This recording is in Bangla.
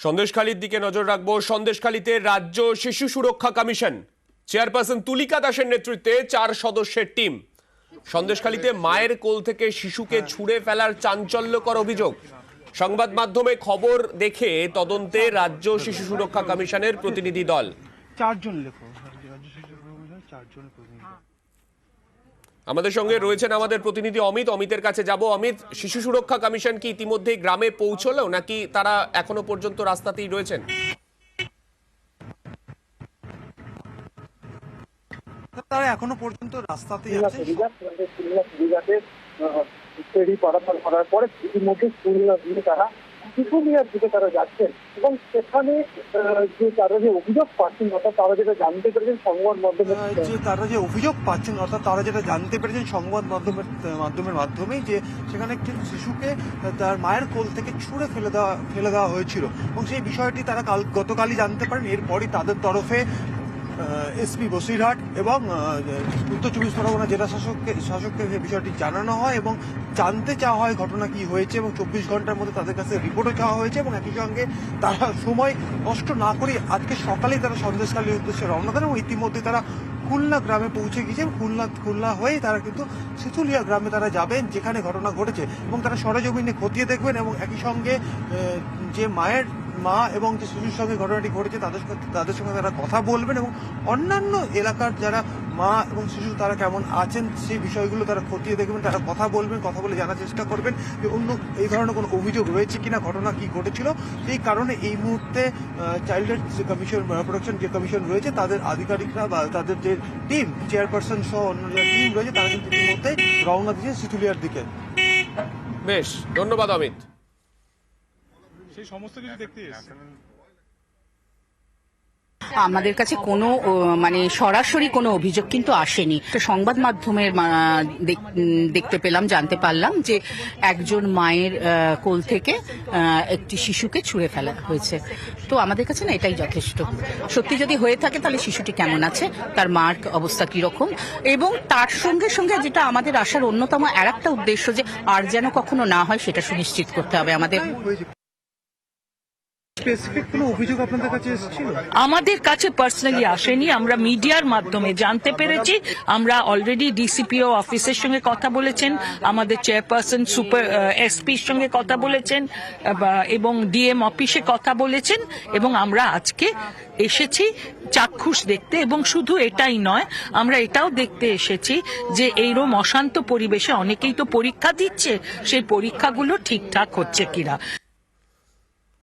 সন্দেশখালীর দিকে নজর রাখবো। সন্দেশখালীতে রাজ্য শিশু সুরক্ষা কমিশন চেয়ারপারসন তুলিকা দাসের নেতৃত্বে 4 সদস্যের টিম সন্দেশখালীতে মায়ের কোল থেকে শিশুকে ছুঁড়ে ফেলার চাঞ্চল্যকর অভিযোগ। সংবাদ মাধ্যমে খবর দেখে তদন্তে রাজ্য শিশু সুরক্ষা কমিশনের প্রতিনিধি দল। 4 জন লেখো রাজ্য শিশু সুরক্ষা কমিশন 4 জন প্রতিনিধি। আমাদের সঙ্গে রয়েছেন আমাদের প্রতিনিধি অমিত। অমিতের কাছে যাব। অমিত, শিশু সুরক্ষা কমিশন কি ইতিমধ্যেই গ্রামে পৌঁছলো নাকি তারা এখনো পর্যন্ত রাস্তাতেই রয়েছেন? তারা এখনো পর্যন্ত রাস্তাতেই আছে। ফেরি পারাপার করার পরে ইতিমধ্যে তারা শিশুমিয়ার দিকে তারা যাচ্ছেন এবং সেখানে যে তারা যে অভিযোগ পাচ্ছেন অর্থাৎ তারা যেটা জানতে পেরেছেন সংবাদ সংবাদ মাধ্যমের মাধ্যমেই যে সেখানে একটি শিশুকে তার মায়ের কোল থেকে ছুঁড়ে ফেলে দেওয়া হয়েছিল এবং সেই বিষয়টি তারা গতকালই জানতে পারেন। এরপরই তাদের তরফে এসপি বসিরহাট এবং উত্তর 24 পরগনা জেলা শাসককে এই বিষয়টি জানানো হয় এবং জানতে চাওয়া হয় ঘটনা কি হয়েছে এবং 24 ঘন্টার মধ্যে তাদের কাছে রিপোর্টও চাওয়া হয়েছে এবং একই সঙ্গে তারা সময় নষ্ট না করে আজকে সকালেই তারা সন্দেশখালীর উদ্দেশ্যে রওনা দেন এবং ইতিমধ্যে তারা খুলনা গ্রামে পৌঁছে গিয়েছে। খুলনা হয়ে তারা কিন্তু শিশুলিয়া গ্রামে তারা যাবেন যেখানে ঘটনা ঘটেছে এবং তারা সরেজমিনে খতিয়ে দেখবেন এবং একই সঙ্গে যে মা এবং যে শিশুর সঙ্গে ঘটনাটি ঘটেছে তাদের সঙ্গে তারা কথা বলবেন এবং অন্যান্য এলাকার যারা মা এবং শিশু তারা কেমন আছেন সেই বিষয়গুলো তারা খতিয়ে দেখবেন, তারা কথা বলে জানার চেষ্টা করবেন যে অন্য এই ধরনের কোনো অভিযোগ রয়েছে কিনা, ঘটনা কি ঘটেছিল। সেই কারণে এই মুহূর্তে চাইল্ড রাইটস কমিশন প্রোটেকশন যে কমিশন রয়েছে তাদের আধিকারিকরা বা তাদের যে টিম চেয়ারপারসন সহ অন্য যে টিম রয়েছে তারা কিন্তু ইতিমধ্যে রওনা দিয়েছে শিশুলিয়ার দিকে। বেশ, ধন্যবাদ অমিত। সেই সমস্ত কিছু দেখতে আমাদের কাছে কোনো সরাসরি কোনো অভিযোগ কিন্তু আসেনি। সংবাদ মাধ্যমের দেখতে পেলাম, জানতে পারলাম যে একজন মায়ের কোল থেকে একটি শিশুকে ছুঁড়ে ফেলা হয়েছে। তো আমাদের কাছে না এটাই যথেষ্ট। সত্যি যদি হয়ে থাকে তাহলে শিশুটি কেমন আছে, তার মার অবস্থা কিরকম, এবং তার সঙ্গে সঙ্গে যেটা আমাদের আসার অন্যতম আর একটা উদ্দেশ্য যে আর যেন কখনো না হয় সেটা সুনিশ্চিত করতে হবে আমাদের। আমাদের কাছে পার্সোনালি আসেনি, আমরা মিডিয়ার মাধ্যমে জানতে পেরেছি। আমরা অলরেডি ডিসিপিও অফিসের সঙ্গে কথা বলেছেন, আমাদের চেয়ারপারসন এসপির সঙ্গে কথা বলেছেন এবং ডিএম অফিসে কথা বলেছেন এবং আমরা আজকে এসেছি চাক্ষুষ দেখতে। এবং শুধু এটাই নয়, আমরা এটাও দেখতে এসেছি যে এইরকম অশান্ত পরিবেশে অনেকেই তো পরীক্ষা দিচ্ছে, সেই পরীক্ষাগুলো ঠিকঠাক হচ্ছে কিনা।